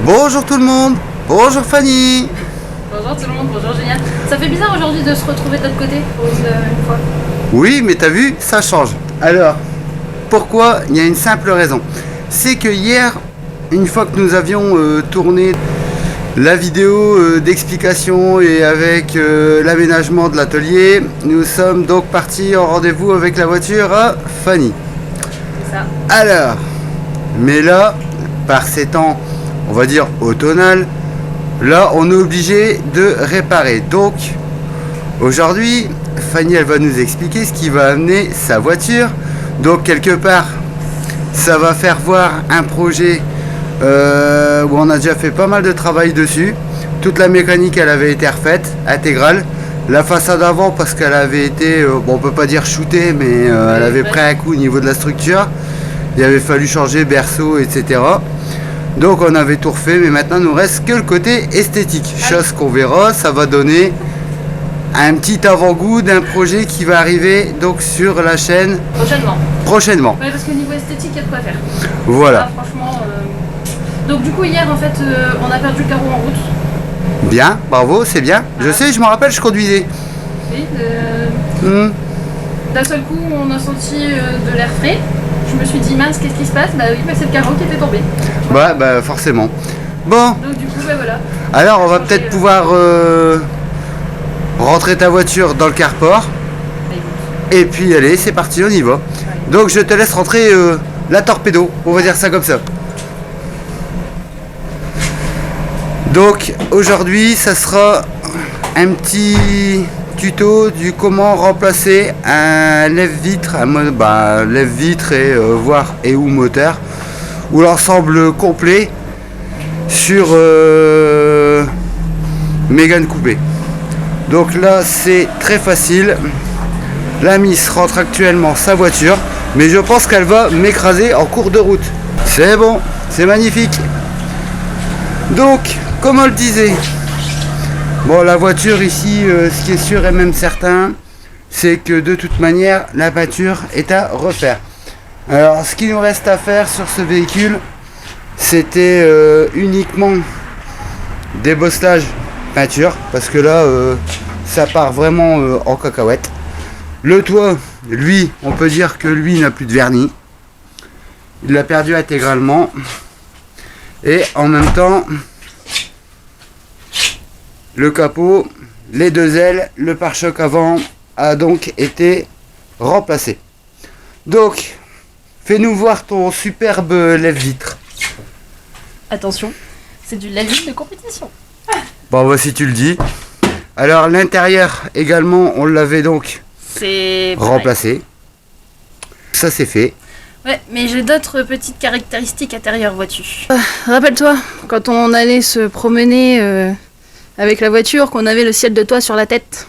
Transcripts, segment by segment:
Bonjour tout le monde. Bonjour Fanny. Bonjour tout le monde, bonjour Génial. Ça fait bizarre aujourd'hui de se retrouver de l'autre côté pour une fois. Oui, mais t'as vu, ça change. Alors, pourquoi? Il y a une simple raison. C'est que hier, une fois que nous avions tourné la vidéo d'explication et avec l'aménagement de l'atelier, nous sommes donc partis en rendez-vous avec la voiture à Fanny. C'est ça. Alors, mais là, par ces temps, on va dire automnal, là on est obligé de réparer. Donc aujourd'hui, Fanny elle va nous expliquer ce qui va amener sa voiture. Donc quelque part, ça va faire voir un projet où on a déjà fait pas mal de travail dessus. Toute la mécanique elle avait été refaite, intégrale. La façade avant parce qu'elle avait été, bon, on peut pas dire shootée, mais elle avait pris un coup au niveau de la structure. Il avait fallu changer berceau, etc. Donc on avait tout refait, mais maintenant il nous reste que le côté esthétique. Chose qu'on verra, ça va donner un petit avant-goût d'un projet qui va arriver donc sur la chaîne prochainement. Ouais, parce que niveau esthétique, il y a de quoi faire. Voilà. Là, franchement. Donc du coup hier en fait, on a perdu le carreau en route. Bien, bravo, c'est bien. Je sais, je me rappelle, je conduisais. Oui. D'un seul coup, on a senti de l'air frais. Je me suis dit mince, qu'est-ce qui se passe? Bah oui, bah, c'est le carreau qui était tombé. Bah forcément. Bon. Donc du coup, bah voilà. Alors on va peut-être pouvoir rentrer ta voiture dans le carport. Et puis allez, c'est parti, on y va. Donc je te laisse rentrer la torpedo, on va dire ça comme ça. Donc aujourd'hui, ça sera un petit tuto du comment remplacer un lève-vitre, lève-vitre et voir et ou moteur, ou l'ensemble complet sur Mégane coupé. Donc là c'est très facile. La Miss rentre actuellement sa voiture, mais je pense qu'elle va m'écraser en cours de route. C'est bon, c'est magnifique. Donc comme on le disait, bon, la voiture ici, ce qui est sûr et même certain, c'est que de toute manière, la peinture est à refaire. Alors, ce qu'il nous reste à faire sur ce véhicule, c'était uniquement débosselage peinture, parce que là, ça part vraiment en cacahuète. Le toit, lui, on peut dire que lui n'a plus de vernis. Il l'a perdu intégralement. Et en même temps, le capot, les deux ailes, le pare-choc avant a donc été remplacé. Donc, fais-nous voir ton superbe lève-vitre. Attention, c'est du lève-vitre de compétition. Bon, voici tu le dis. Alors, l'intérieur également, on l'avait donc remplacé. Ça, c'est fait. Ouais, mais j'ai d'autres petites caractéristiques intérieures, vois-tu. Rappelle-toi, quand on allait se promener avec la voiture, qu'on avait le ciel de toit sur la tête.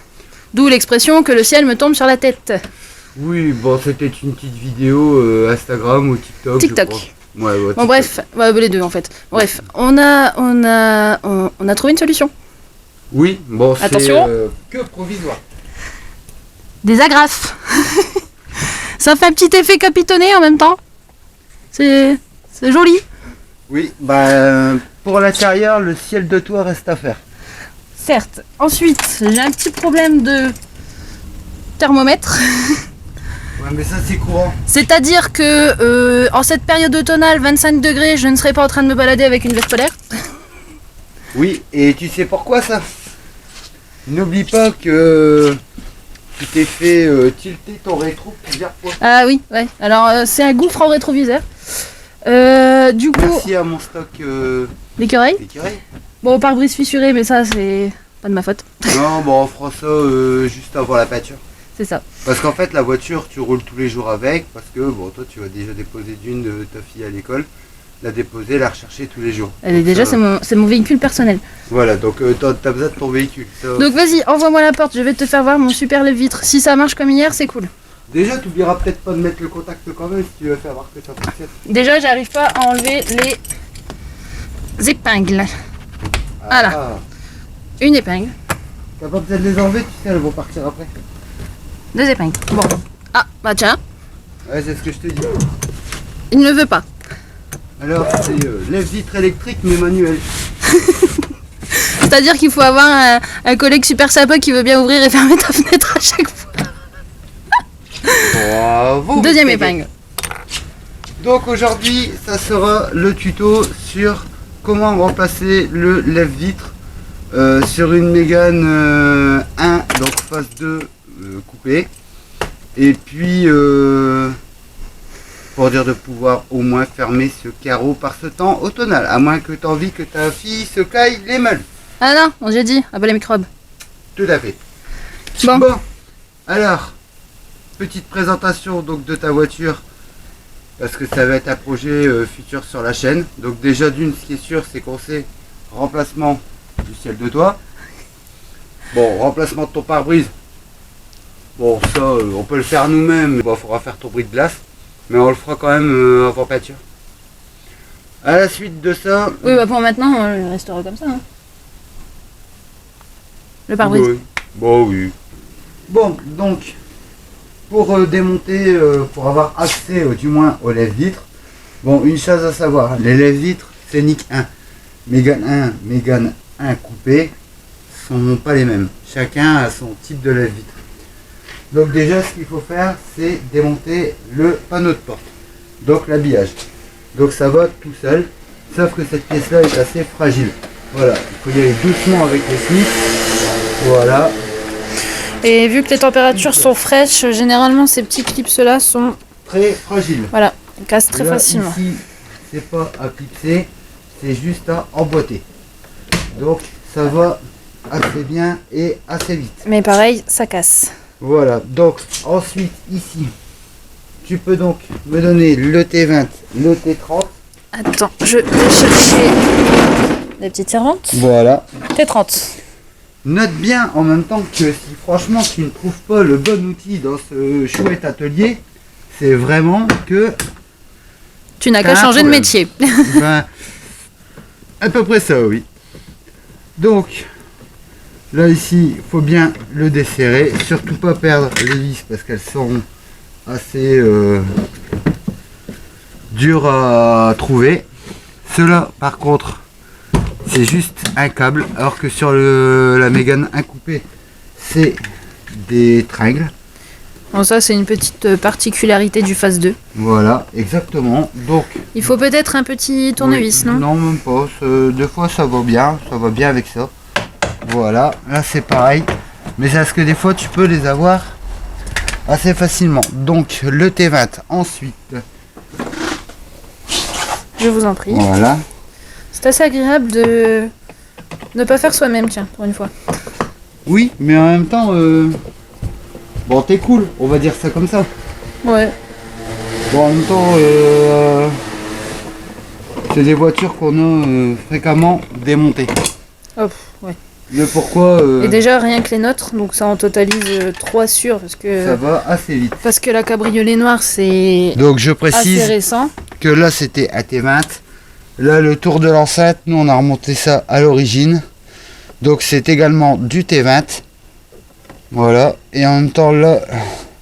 D'où l'expression que le ciel me tombe sur la tête. Oui, bon, c'était une petite vidéo Instagram ou TikTok. TikTok. Je crois. Ouais, bon, bref, les deux en fait. Bref, on a trouvé une solution. Oui, bon, c'est que provisoire. Des agrafes. Ça fait un petit effet capitonné en même temps. C'est joli. Oui, pour l'intérieur, le ciel de toit reste à faire. Certes. Ensuite, j'ai un petit problème de thermomètre. Ouais, mais ça c'est courant. C'est-à-dire que en cette période automnale, 25 degrés, je ne serai pas en train de me balader avec une veste polaire. Oui, et tu sais pourquoi ça? N'oublie pas que tu t'es fait tilter ton rétro plusieurs fois. Ah oui, ouais. Alors c'est un gouffre en rétroviseur. Du coup. Merci à mon stock d'écureuils. Bon, pare-brise fissuré, mais ça c'est pas de ma faute. Non, bon, on fera ça juste avant la peinture. C'est ça. Parce qu'en fait, la voiture, tu roules tous les jours avec, parce que bon, toi, tu vas déjà déposer d'une de ta fille à l'école, la déposer, la rechercher tous les jours. Elle est déjà, c'est mon véhicule personnel. Voilà, donc t'as besoin de ton véhicule. Ça... Donc vas-y, envoie-moi la porte, je vais te faire voir mon super lève-vitre. Si ça marche comme hier, c'est cool. Déjà, tu oublieras peut-être pas de mettre le contact quand même si tu veux faire voir que ça fonctionne. Déjà, j'arrive pas à enlever les épingles. Voilà. Une épingle. T'as pas besoin de les enlever, tu sais, elles vont partir après. 2 épingles. Bon. Ah, bah tiens. Ouais, c'est ce que je te dis. Il ne veut pas. Alors, c'est lève-vitre électrique mais manuel. C'est-à-dire qu'il faut avoir un collègue super sympa qui veut bien ouvrir et fermer ta fenêtre à chaque fois. Bravo. Deuxième épingle. Donc aujourd'hui, ça sera le tuto sur comment remplacer le lève-vitre sur une Mégane 1, donc phase 2 coupée. Et puis, pour dire de pouvoir au moins fermer ce carreau par ce temps automnal, à moins que tu aies envie que ta fille se caille les meules. Ah non, on j'ai dit, ah bah les microbes. Tout à fait. Bon. Alors, petite présentation donc de ta voiture, parce que ça va être un projet futur sur la chaîne. Donc déjà d'une, ce qui est sûr, c'est qu'on sait remplacement du ciel de toit. Bon, remplacement de ton pare-brise. Bon, ça, on peut le faire nous-mêmes. Bon, il faudra faire ton bris de glace, mais on le fera quand même avant peinture. À la suite de ça... Oui, bah pour maintenant, on restera comme ça. Hein. Le pare-brise. Oui. Bon, oui. Bon, donc, pour démonter, pour avoir accès du moins aux lève-vitres, bon, une chose à savoir, les lève-vitres, c'est NIC 1. Mégane 1 coupé sont pas les mêmes. Chacun a son type de lève-vitre. Donc déjà, ce qu'il faut faire, c'est démonter le panneau de porte. Donc l'habillage. Donc ça va tout seul, sauf que cette pièce-là est assez fragile. Voilà, il faut y aller doucement avec les snips. Voilà. Et vu que les températures sont fraîches, généralement ces petits clips-là sont Très fragile. voilà, ils cassent très Là, facilement. Ici, c'est pas à clipser, c'est juste à emboîter. Donc ça va assez bien et assez vite. Mais pareil, ça casse. Voilà, donc ensuite ici, tu peux donc me donner le T20, le T30. Attends, je vais chercher des petites servantes. Voilà. T30. Note bien en même temps que si franchement tu ne trouves pas le bon outil dans ce chouette atelier, c'est vraiment que... Tu n'as qu'à T'as un changer de problème. métier. Ben, à peu près ça, oui. Donc, là ici, il faut bien le desserrer. Surtout pas perdre les vis parce qu'elles sont assez dures à trouver. Cela, par contre, c'est juste un câble. Alors que sur la Mégane 1 coupée, c'est des tringles. Bon, ça, c'est une petite particularité du phase 2. Voilà, exactement. Donc, Il faut peut-être un petit tournevis, oui, non? Non, même pas. Deux fois, ça va bien avec ça. Voilà, là c'est pareil. Mais c'est parce que des fois, tu peux les avoir assez facilement. Donc, le T20 ensuite. Je vous en prie. Voilà. C'est assez agréable de ne pas faire soi-même, tiens, pour une fois. Oui, mais en même temps, bon, t'es cool, on va dire ça comme ça. Ouais. Bon, en même temps, c'est des voitures qu'on a fréquemment démontées. Hop, ouais. Le pourquoi, Et déjà, rien que les nôtres, donc ça en totalise 3 sûrs, parce ça que, va assez vite. parce que la cabriolet noire, c'est Donc, je assez précise récent. que là, c'était à T20. Là, le tour de l'enceinte, nous, on a remonté ça à l'origine. Donc, c'est également du T20. Voilà. Et en même temps, là,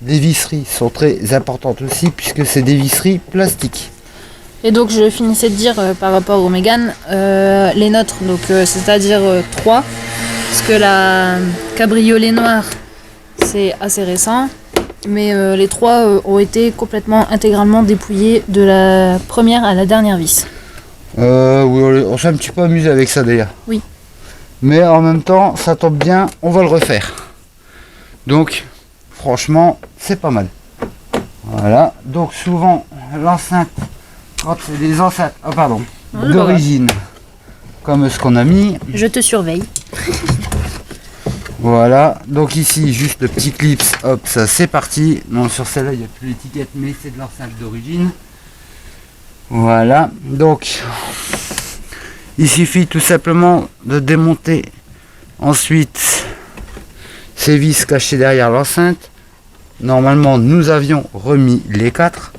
les visseries sont très importantes aussi, puisque c'est des visseries plastiques. Et donc, je finissais de dire par rapport aux Mégane, les nôtres, donc c'est-à-dire 3, parce que la cabriolet noire, c'est assez récent. Mais les 3 ont été complètement intégralement dépouillés de la première à la dernière vis. Oui, on s'est un petit peu amusé avec ça d'ailleurs. Oui. Mais en même temps, ça tombe bien, on va le refaire. Donc, franchement, c'est pas mal. Voilà. Donc, souvent, l'enceinte, quand c'est des enceintes, d'origine, comme ce qu'on a mis. Je te surveille. Voilà. Donc ici, juste le petit clips, hop, ça c'est parti. Non, sur celle-là, il n'y a plus l'étiquette, mais c'est de l'enceinte d'origine. Voilà. Donc, il suffit tout simplement de démonter ensuite ces vis cachées derrière l'enceinte. Normalement, nous avions remis les 4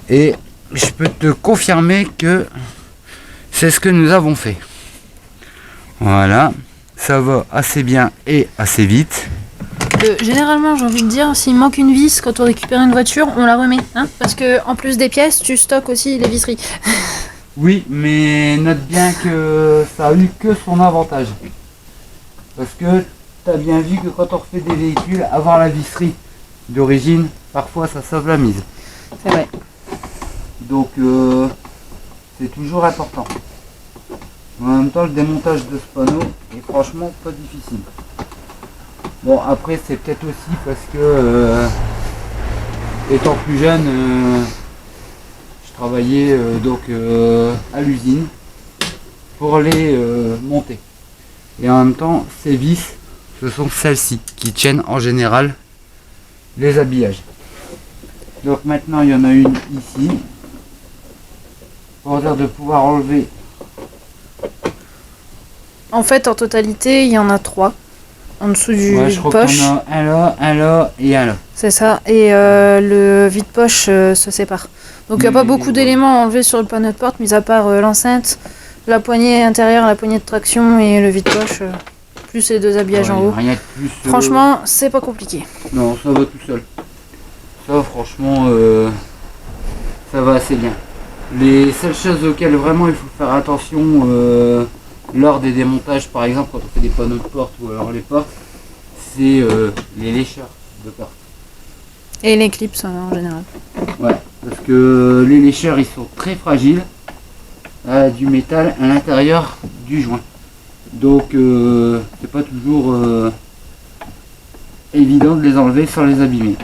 et je peux te confirmer que c'est ce que nous avons fait. Voilà, ça va assez bien et assez vite. Généralement, j'ai envie de dire, s'il manque une vis quand on récupère une voiture, on la remet. Hein, parce que en plus des pièces, tu stockes aussi les visseries. Oui, mais note bien que ça a eu que son avantage. Parce que tu as bien vu que quand on refait des véhicules, avoir la visserie d'origine, parfois ça sauve la mise. C'est vrai. Donc c'est toujours important. En même temps, le démontage de ce panneau est franchement pas difficile. Bon, après c'est peut-être aussi parce que étant plus jeune, je travaillais à l'usine pour les monter. Et en même temps, ces vis, ce sont celles-ci qui tiennent en général les habillages. Donc maintenant, il y en a une ici. Pour dire de pouvoir enlever. En fait, en totalité, il y en a 3 en dessous du Je crois poche. qu'il y en a un là et un là. C'est ça. Et le vide-poche se sépare. Donc il n'y a pas beaucoup d'éléments à enlever sur le panneau de porte, mis à part l'enceinte, la poignée intérieure, la poignée de traction et le vide-poche, plus les 2 habillages en haut. Rien de plus. Franchement, c'est pas compliqué. Non, ça va tout seul. Ça, franchement, ça va assez bien. Les seules choses auxquelles vraiment il faut faire attention lors des démontages, par exemple quand on fait des panneaux de porte ou alors les portes, c'est les lécheurs de porte. Et les clips en général. Ouais, parce que les lécheurs ils sont très fragiles, du métal à l'intérieur du joint. Donc c'est pas toujours évident de les enlever sans les abîmer.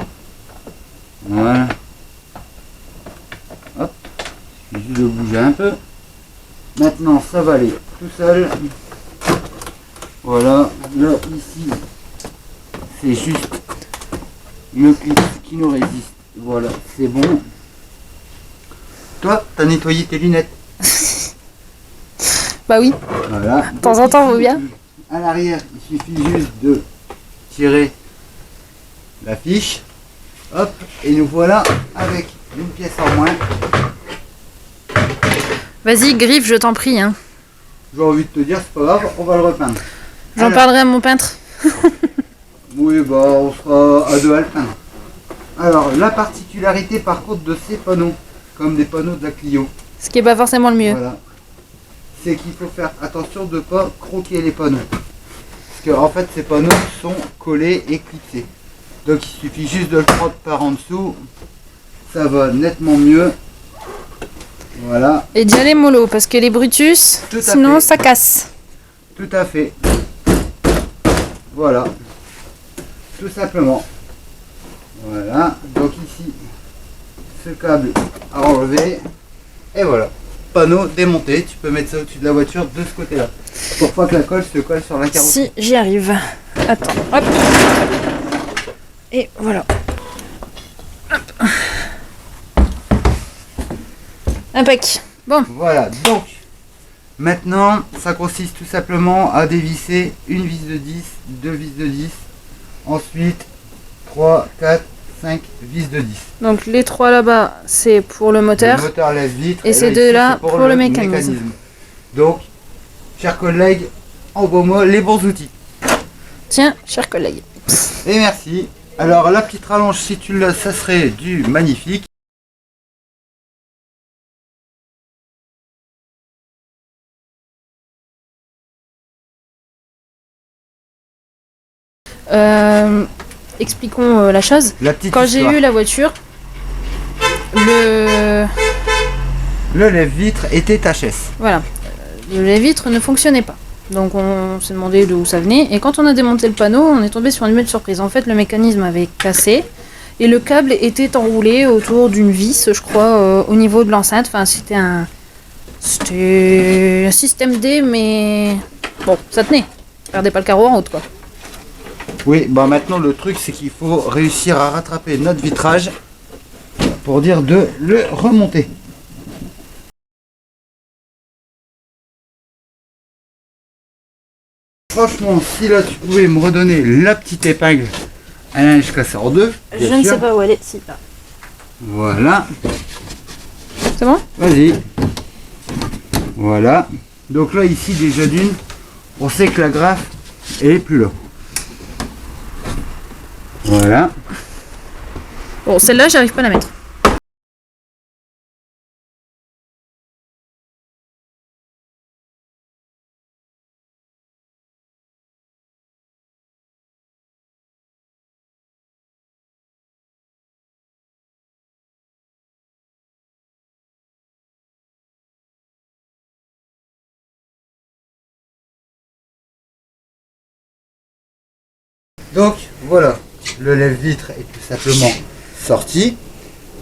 Voilà. Hop, il suffit juste de bouger un peu. Maintenant ça va aller tout seul. Voilà, là ici c'est juste le clip qui nous résiste. Voilà, c'est bon. Toi, t'as nettoyé tes lunettes? Bah oui, Voilà. de temps en temps vaut bien. À l'arrière, il suffit juste de tirer la fiche. Hop, et nous voilà avec une pièce en moins. Vas-y, griffe, je t'en prie. Hein. J'ai envie de te dire, c'est pas grave, on va le repeindre. J'en parlerai à mon peintre. Oui, bah on sera à 2 à le peindre. Alors, la particularité par contre de ces panneaux, comme des panneaux de la Clio, Ce qui est pas forcément le mieux. voilà, c'est qu'il faut faire attention de ne pas croquer les panneaux. Parce que en fait, ces panneaux sont collés et clipsés. Donc il suffit juste de le prendre par en dessous, ça va nettement mieux. Voilà. Et d'y aller mollo, parce que les Brutus, Tout à sinon fait. ça casse. Tout à fait. Voilà. Tout simplement. Voilà. Donc ici, ce câble à enlever. Et voilà. Panneau démonté. Tu peux mettre ça au-dessus de la voiture de ce côté-là. Pour pas que la colle se colle sur la carrosserie. Si, j'y arrive. Attends, hop. Et voilà. Hop. Impec. Bon, Voilà. Donc, maintenant, ça consiste tout simplement à dévisser une vis de 10, deux vis de 10. Ensuite, 3, 4, 5 vis de 10. donc les 3 là-bas, c'est pour le moteur. Le moteur lève-vitre. Et ces là, 2 ici, là, c'est pour le mécanisme. Donc, chers collègues, envoie-moi les bons outils. Tiens, chers collègues. Et merci. Alors, la petite rallonge, si tu l'as, ça serait du magnifique. Expliquons la chose. La petite Quand j'ai histoire. eu la voiture, le lève-vitre était HS. voilà, les vitres ne fonctionnaient pas. Donc on s'est demandé d'où ça venait. Et quand on a démonté le panneau, on est tombé sur une belle surprise. En fait, le mécanisme avait cassé et le câble était enroulé autour d'une vis, je crois, au niveau de l'enceinte. Enfin, c'était un système D, mais bon, ça tenait. Perdez pas le carreau en route, quoi. Oui, bah maintenant le truc c'est qu'il faut réussir à rattraper notre vitrage pour dire de le remonter. Franchement, si là tu pouvais me redonner la petite épingle à linge cassé en deux. Je bien ne sûr. sais pas où elle est. Si, là. Voilà, C'est bon? vas-y. Voilà. Donc là ici déjà d'une, on sait que la graffe elle est plus là. Voilà. Bon, celle-là, j'arrive pas à la mettre. Donc voilà, le lève-vitre est tout simplement sorti.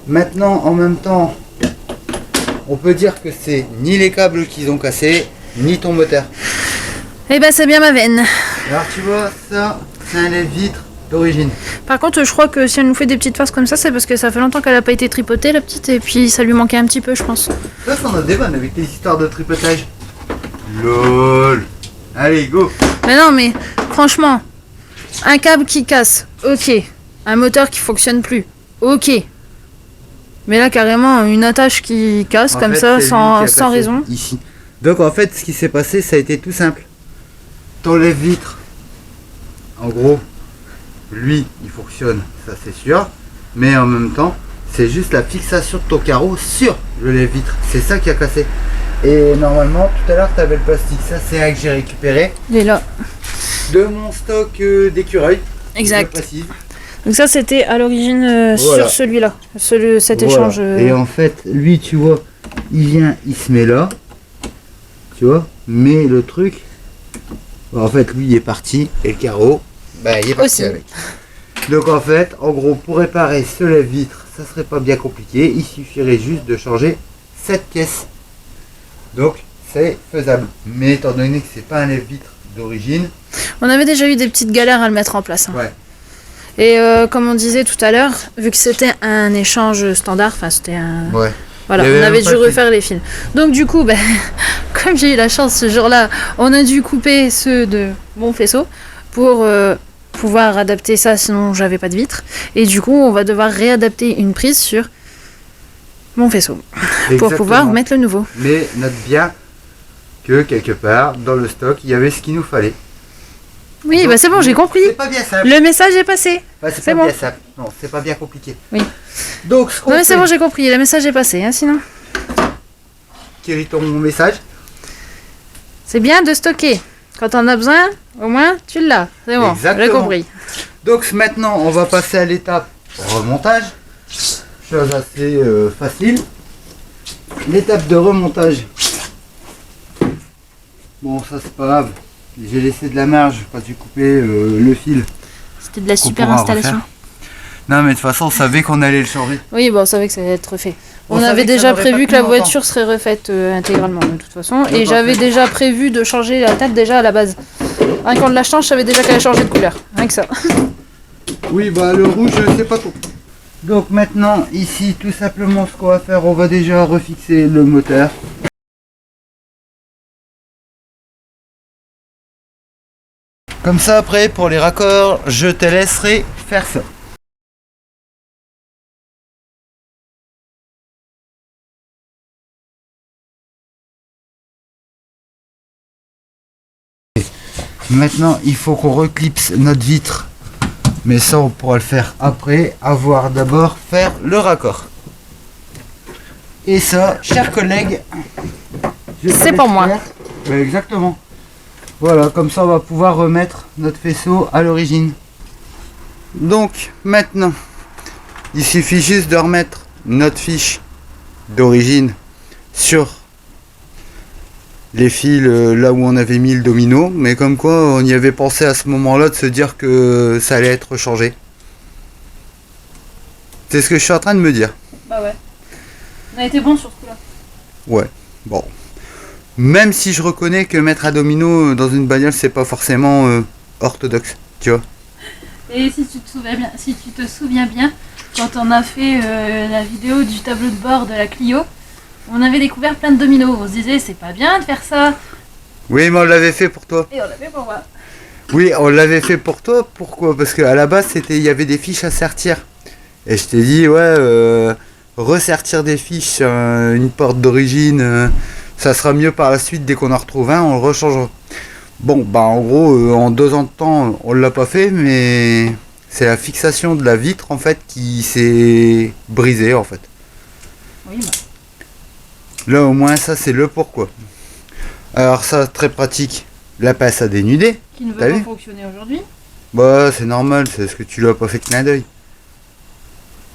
Maintenant, en même temps, on peut dire que c'est ni les câbles qu'ils ont cassés, ni ton moteur. Eh ben c'est bien ma veine. Alors tu vois, ça, c'est un lève-vitre d'origine. Par contre, je crois que si elle nous fait des petites faces comme ça, c'est parce que ça fait longtemps qu'elle a pas été tripotée, la petite, et puis ça lui manquait un petit peu, je pense. Ça, on a des vannes avec les histoires de tripotage. LOL. Allez, go. Mais non, mais franchement, un câble qui casse, ok. Un moteur qui fonctionne plus, ok. Mais là, carrément, une attache qui casse En comme fait, ça, c'est lui qui sans a cassé raison. Ici. Donc en fait, ce qui s'est passé, ça a été tout simple. Ton lève-vitre, en gros, lui, il fonctionne, ça c'est sûr. Mais en même temps, c'est juste la fixation de ton carreau sur le lève-vitre. C'est ça qui a cassé. Et normalement, tout à l'heure, tu avais le plastique. Ça, c'est un que j'ai récupéré Il est là. de mon stock d'écureuil. Exact. Je précise. Donc ça, c'était à l'origine Voilà. sur celui-là, cet Voilà. échange. Et en fait, lui, tu vois, il vient, il se met là. Tu vois, mais le truc, en fait, lui, il est parti. Et le carreau, bah, il est parti Aussi. avec. Donc en fait, en gros, pour réparer ce lève-vitre, ça serait pas bien compliqué. Il suffirait juste de changer cette pièce. Donc, c'est faisable. Mais étant donné que c'est pas un lève-vitre d'origine, On avait déjà eu des petites galères à le mettre en place. Hein. ouais. Et comme on disait tout à l'heure, vu que c'était un échange standard, enfin c'était un... Ouais. Voilà, Il y avait on avait même pas dû le fil. refaire les fils. Donc du coup, ben, comme j'ai eu la chance ce jour-là, on a dû couper ceux de mon faisceau pour pouvoir adapter ça, sinon j'avais pas de vitre. Et du coup, on va devoir réadapter une prise sur mon faisceau pour Exactement. pouvoir mettre le nouveau. Mais note bien que quelque part, dans le stock, il y avait ce qu'il nous fallait. Oui, Donc, bah c'est bon, j'ai compris. C'est pas bien simple. Le message est passé. Bah, c'est pas bon. bien simple. Non, c'est pas bien compliqué. Oui. Donc, ce qu'on Non mais c'est fait- bon, j'ai compris. Le message est passé, hein, sinon. Quel est ton message? C'est bien de stocker. Quand on a besoin, au moins, tu l'as. C'est bon, j'ai Exactement. compris. Donc maintenant, on va passer à l'étape remontage. Chose assez facile. L'étape de remontage. Bon, ça c'est pas grave. J'ai laissé de la marge quand j'ai coupé le fil. C'était de la Qu'on super pourra installation. refaire. Non, mais de toute façon, on savait qu'on allait le changer. Oui, bon, on savait que ça allait être refait. On On savait avait que ça déjà n'aurait prévu pas que la pris longtemps. voiture serait refaite intégralement, de toute façon. Et D'accord. j'avais déjà prévu de changer la tête déjà à la base. Rien qu'en la change, je savais déjà qu'elle allait changer de couleur. Rien que ça. Oui, bah le rouge, je sais pas trop. Donc maintenant, ici, tout simplement, ce qu'on va faire, on va déjà refixer le moteur. Comme ça, après, pour les raccords, je te laisserai faire ça. Maintenant, il faut qu'on reclipse notre vitre. Mais ça, on pourra le faire après avoir d'abord faire le raccord. Et ça, chers collègues, je te C'est laisse pour moi. faire. Ouais, exactement. Voilà, comme ça, on va pouvoir remettre notre faisceau à l'origine. Donc, maintenant, il suffit juste de remettre notre fiche d'origine sur les fils là où on avait mis le domino, mais comme quoi on y avait pensé à ce moment-là de se dire que ça allait être changé. C'est ce que je suis en train de me dire. Bah ouais. On a été bon sur ce coup-là. Ouais, bon. Même si je reconnais que mettre un domino dans une bagnole, c'est pas forcément orthodoxe, tu vois. Et si tu te souviens bien, quand on a fait la vidéo du tableau de bord de la Clio, on avait découvert plein de dominos. On se disait, c'est pas bien de faire ça. Oui, mais on l'avait fait pour toi. Et on l'a fait pour moi. Oui, on l'avait fait pour toi. Pourquoi? Parce qu'à la base, il y avait des fiches à sertir. Et je t'ai dit, ouais, ressertir des fiches sur une porte d'origine, ça sera mieux par la suite. Dès qu'on en retrouve un, on le rechangera. Bon, bah en gros, en 2 ans de temps, on l'a pas fait, mais c'est la fixation de la vitre en fait qui s'est brisée en fait. Oui, bah. Là au moins ça c'est le pourquoi. Alors ça très pratique, la pince à dénuder. Qui ne veut T'as pas vu fonctionner aujourd'hui. Bah c'est normal, c'est parce que tu l'as pas fait de clin d'œil.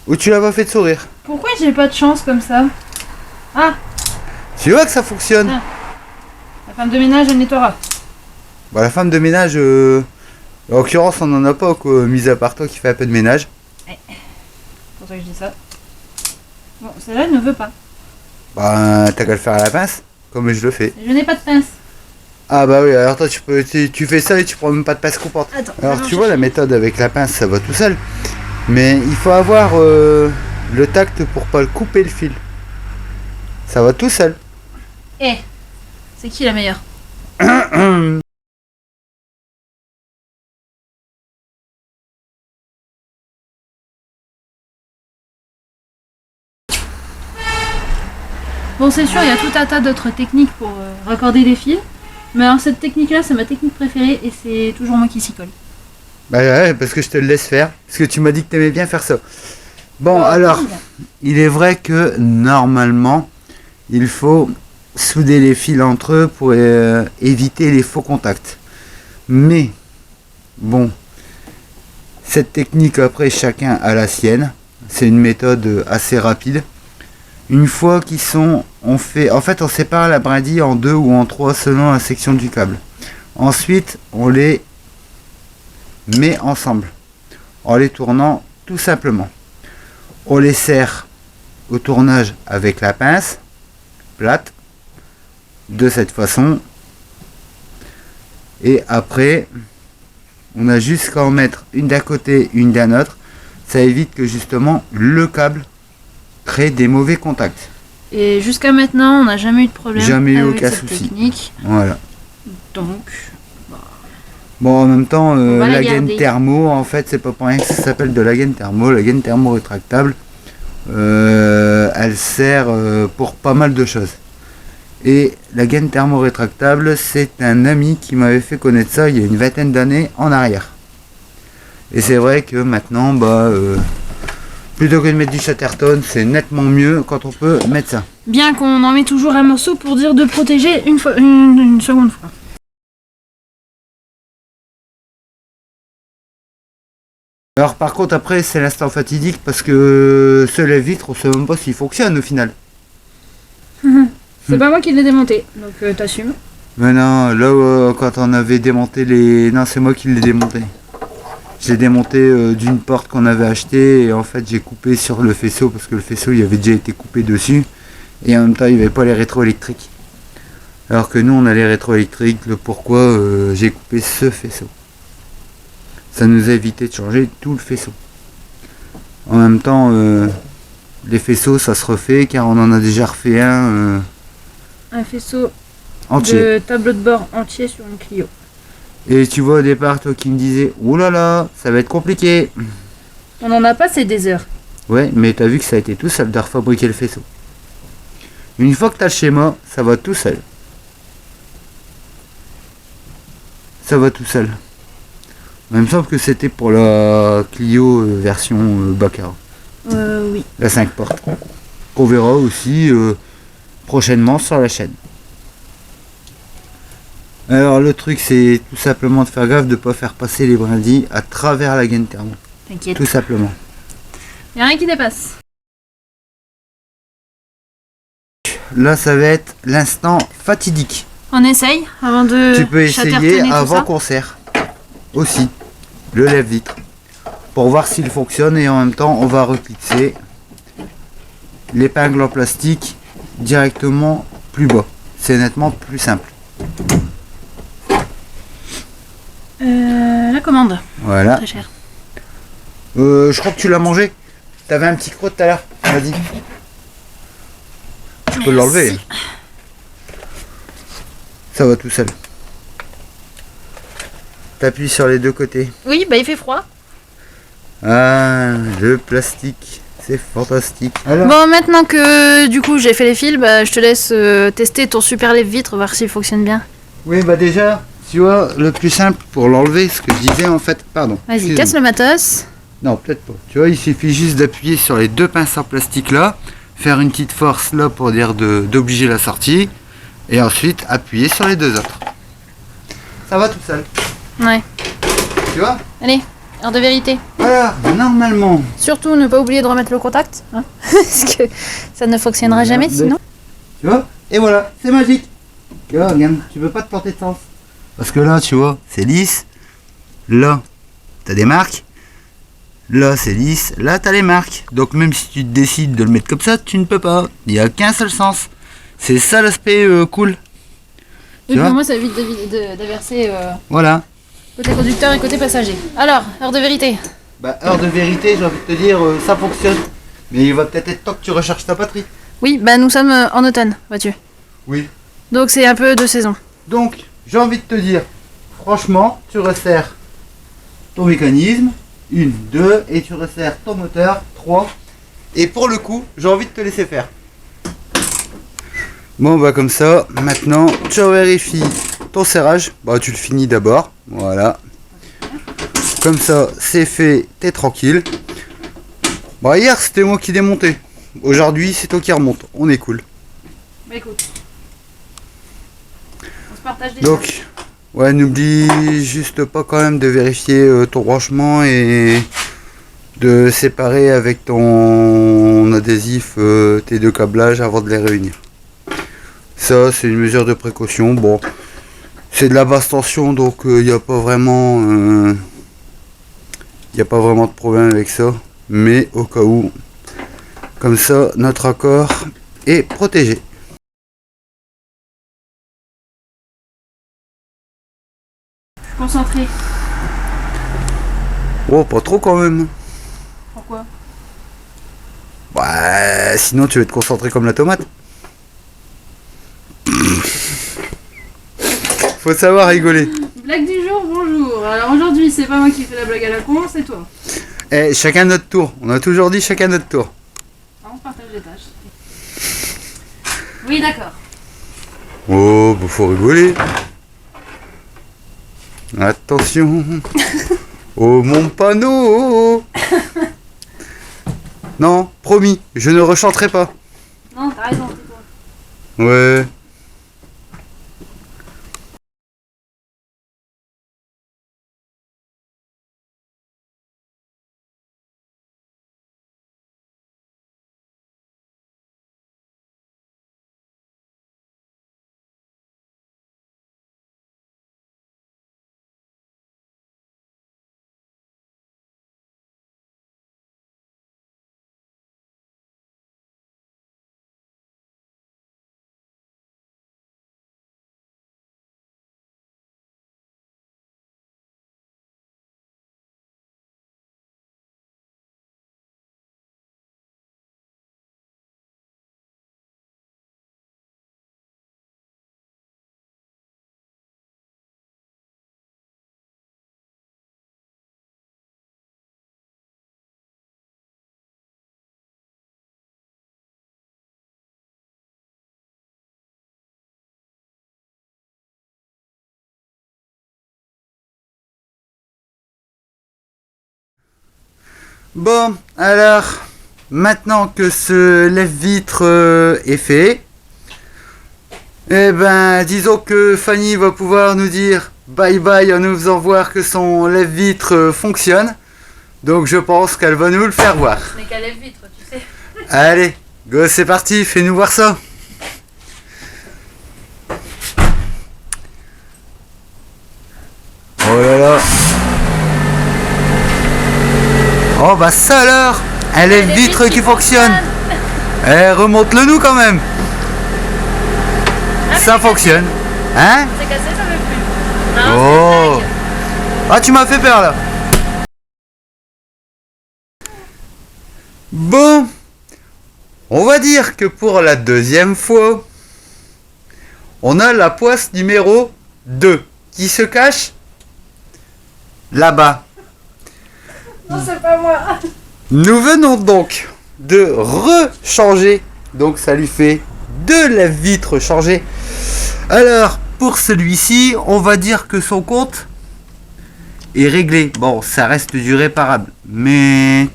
Ou tu l'as pas fait de sourire. Pourquoi j'ai pas de chance comme ça? Ah, Tu vois que ça fonctionne. la femme de ménage, elle nettoiera. Bah la femme de ménage, En l'occurrence, on n'en a pas, quoi, mis à part toi qui fait un peu de ménage. Ouais. C'est pour ça que je dis ça. Bon, celle-là ne veut pas. Bah, t'as qu'à le faire à la pince, comme je le fais. Je n'ai pas de pince. Ah bah oui, alors toi, tu fais ça et tu prends même pas de pince coupante. Attends. Alors tu vois, la méthode avec la pince, ça va tout seul. Mais il faut avoir le tact pour pas le couper le fil. Ça va tout seul. Eh, c'est qui la meilleure? Bon, c'est sûr, il y a tout un tas d'autres techniques pour raccorder des fils. Mais alors, cette technique-là, c'est ma technique préférée et c'est toujours moi qui s'y colle. Bah ouais, parce que je te le laisse faire. Parce que tu m'as dit que t'aimais bien faire ça. Bon, alors, il est vrai que normalement, il faut souder les fils entre eux pour éviter les faux contacts. Mais, bon, cette technique, après, chacun a la sienne. C'est une méthode assez rapide. Une fois qu'ils sont, on sépare la brindille en 2 ou en 3 selon la section du câble. Ensuite, on les met ensemble en les tournant tout simplement. On les serre au tournage avec la pince plate de cette façon. Et après, on a juste qu'à en mettre une d'un côté, une d'un autre. Ça évite que justement le câble crée des mauvais contacts. Et jusqu'à maintenant, on n'a jamais eu de problème Jamais eu avec aucun cette souci. technique. Voilà. Donc, Bon, en même temps, On va la la gaine garder. thermo, en fait, c'est pas pour rien que ça s'appelle de la gaine thermo. La gaine thermo rétractable, elle sert pour pas mal de choses. Et la gaine thermo rétractable, c'est un ami qui m'avait fait connaître ça il y a une vingtaine d'années en arrière. Et c'est vrai que maintenant, plutôt que de mettre du Chatterton, c'est nettement mieux quand on peut mettre ça. bien qu'on en met toujours un morceau pour dire de protéger une seconde fois. Alors par contre après c'est l'instant fatidique parce que ce lève-vitre on sait même pas s'il fonctionne au final. C'est pas moi qui l'ai démonté, donc t'assumes. Mais non, là quand on avait démonté les... Non c'est moi qui l'ai démonté. J'ai démonté d'une porte qu'on avait achetée et en fait j'ai coupé sur le faisceau parce que le faisceau il avait déjà été coupé dessus. Et en même temps il n'y avait pas les rétroélectriques. Alors que nous on a les rétroélectriques, le pourquoi j'ai coupé ce faisceau. Ça nous a évité de changer tout le faisceau. En même temps, les faisceaux, ça se refait car on en a déjà refait un Un faisceau entier. de tableau de bord entier sur une Clio. Et tu vois au départ, toi qui me disais, oh là là, ça va être compliqué. On en a passé des heures. Ouais, mais t'as vu que ça a été tout seul de refabriquer le faisceau. Une fois que t'as le schéma, ça va tout seul. Ça va tout seul. Il me semble que c'était pour la Clio version Baccarat. Oui. La 5 portes. Qu'on verra aussi prochainement sur la chaîne. Alors le truc c'est tout simplement de faire gaffe de ne pas faire passer les brindilles à travers la gaine thermo. T'inquiète. Tout simplement. Y'a rien qui dépasse. Là ça va être l'instant fatidique. On essaye avant de Tu peux essayer chattertonner tout avant ça. qu'on serre. Aussi. Le lève-vitre. Pour voir s'il fonctionne et en même temps on va reclipser l'épingle en plastique directement plus bas. C'est nettement plus simple. La commande. Voilà. Très cher. Je crois que tu l'as mangé. T'avais un petit croc tout à l'heure. Vas-y. Tu peux l'enlever. Ça va tout seul. T'appuies sur les deux côtés. Oui, bah il fait froid. Ah, le plastique. C'est fantastique. Alors, Bon, maintenant que du coup j'ai fait les fils, bah je te laisse tester ton super lève-vitre, voir s'il fonctionne bien. oui, bah déjà, tu vois, le plus simple pour l'enlever, ce que je disais en fait, pardon. Vas-y, excuse-moi. casse le matos. Non, peut-être pas. Tu vois, il suffit juste d'appuyer sur les deux pinces en plastique là, faire une petite force là pour dire d'obliger la sortie, et ensuite appuyer sur les deux autres. Ça va tout seul. Ouais. Tu vois? Allez, heure de vérité. Voilà, normalement. Surtout ne pas oublier de remettre le contact, hein, parce que ça ne fonctionnera jamais Regarde. sinon. Tu vois? Et voilà, c'est magique. Tu vois, regarde, tu peux pas te porter de sens. Parce que là, tu vois, c'est lisse. là, tu as des marques. Là, c'est lisse. Là, tu as les marques. Donc, même si tu décides de le mettre comme ça, tu ne peux pas. Il n'y a qu'un seul sens. C'est ça l'aspect cool. Et pour moi, ça évite d'averser Voilà. côté conducteur et côté passager. Alors, heure de vérité. Bah, heure de vérité, j'ai envie de te dire, ça fonctionne. Mais il va peut-être être temps que tu recharges ta batterie. Oui, bah nous sommes en automne, vois-tu. Oui. Donc c'est un peu de saison. Donc, j'ai envie de te dire, franchement, tu resserres ton mécanisme, 1, 2, et tu resserres ton moteur, 3. Et pour le coup, j'ai envie de te laisser faire. Bon, bah comme ça, maintenant, tu vérifies ton serrage. Bah, tu le finis d'abord, voilà. Comme ça, c'est fait, t'es tranquille. Bah, hier, c'était moi qui démontais. Aujourd'hui, c'est toi qui remonte. On est cool. Bah écoute, on se partage des Donc, choses. ouais, n'oublie juste pas quand même de vérifier ton branchement et de séparer avec ton adhésif tes deux câblages avant de les réunir. Ça, c'est une mesure de précaution. Bon, c'est de la basse tension, donc il n'y a pas vraiment, de problème avec ça. Mais au cas où, comme ça, notre accord est protégé. Concentré. Oh, pas trop quand même. Pourquoi? Ouais, sinon tu vas te concentrer comme la tomate. Faut savoir rigoler. Blague du jour, bonjour. Alors aujourd'hui, c'est pas moi qui fais la blague à la con, c'est toi. Eh, chacun notre tour. On a toujours dit chacun notre tour. Ah, on partage les tâches. Oui, d'accord. Oh, bah faut rigoler. Attention. Oh mon panneau. Non, promis, je ne rechanterai pas. Non, t'as raison, c'est toi. Ouais. Bon, alors, maintenant que ce lève-vitre est fait, eh ben, disons que Fanny va pouvoir nous dire bye bye en nous faisant voir que son lève-vitre fonctionne. Donc je pense qu'elle va nous le faire voir. Ce n'est qu'à lève-vitre, tu sais. Allez, go, c'est parti, fais-nous voir ça. Oh là là. Oh bah ça alors, un lève-vitre qui fonctionne. Eh, remonte-le nous quand même. Ah, Ça fonctionne. Hein? C'est cassé, ça veut plus. Non, Oh. c'est une blague. Ah, tu m'as fait peur là. Bon, on va dire que pour la deuxième fois, on a la poisse numéro 2 qui se cache là-bas. Non, c'est pas moi. Nous venons donc de rechanger, donc ça lui fait 2 lève-vitres changées. Alors, pour celui-ci, on va dire que son compte est réglé. Bon, ça reste du réparable, mais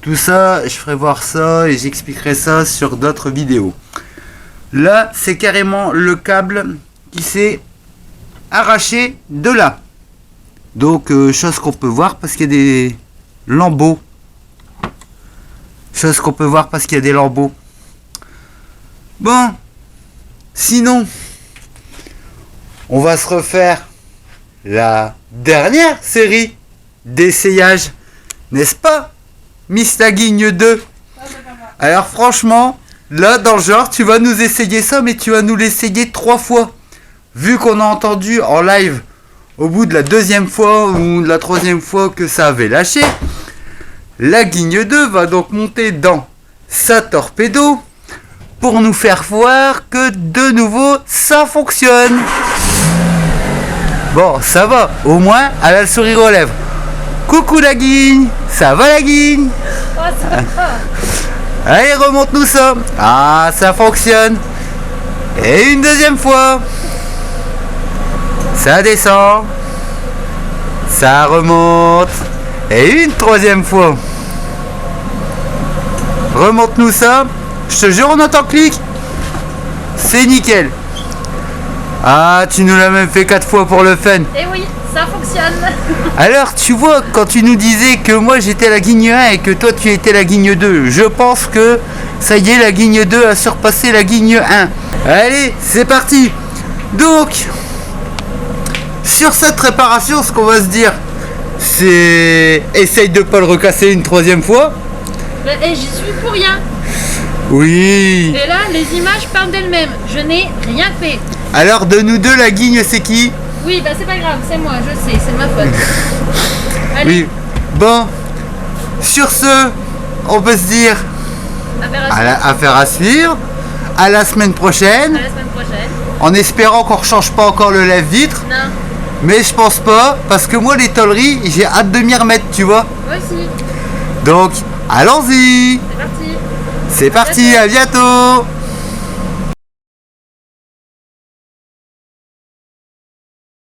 tout ça, je ferai voir ça et j'expliquerai ça sur d'autres vidéos. Là, c'est carrément le câble qui s'est arraché de là. Donc, chose qu'on peut voir parce qu'il y a des lambeaux. Chose qu'on peut voir parce qu'il y a des lambeaux. Bon, sinon, on va se refaire la dernière série d'essayage, n'est-ce pas, Miss Laguigne 2? Alors franchement, là dans le genre, tu vas nous essayer ça, mais tu vas nous l'essayer 3 fois. Vu qu'on a entendu en live au bout de la 2e fois ou de la 3e fois que ça avait lâché, Laguigne 2 va donc monter dans sa torpedo pour nous faire voir que de nouveau ça fonctionne. Bon, ça va, au moins elle a le sourire aux lèvres. Coucou Laguigne, ça va Laguigne? Oh, ça va. Allez, remonte-nous ça. Ah, ça fonctionne. Et une 2e fois. Ça descend. Ça remonte. Et une 3e fois. Remonte-nous ça. Je te jure, on entend clic. C'est nickel. Ah, tu nous l'as même fait 4 fois pour le fun. Eh oui, ça fonctionne. Alors, tu vois, quand tu nous disais que moi j'étais Laguigne 1 et que toi tu étais Laguigne 2, je pense que ça y est, Laguigne 2 a surpassé Laguigne 1. Allez, c'est parti. Donc, sur cette réparation, ce qu'on va se dire, c'est essaye de pas le recasser une 3e fois. Et j'y suis pour rien. Oui. Et là, les images parlent d'elles-mêmes. Je n'ai rien fait. Alors, de nous deux, Laguigne, c'est qui? Oui, bah c'est pas grave, c'est moi, je sais, c'est ma faute. Allez, Oui. Bon, sur ce, on peut se dire affaire à suivre. À la semaine prochaine. À la semaine prochaine. En espérant qu'on ne change pas encore le lève-vitre. Non, Mais je pense pas, parce que moi les tôleries, j'ai hâte de m'y remettre, tu vois. moi aussi. Donc, allons-y. C'est parti. C'est parti, à bientôt.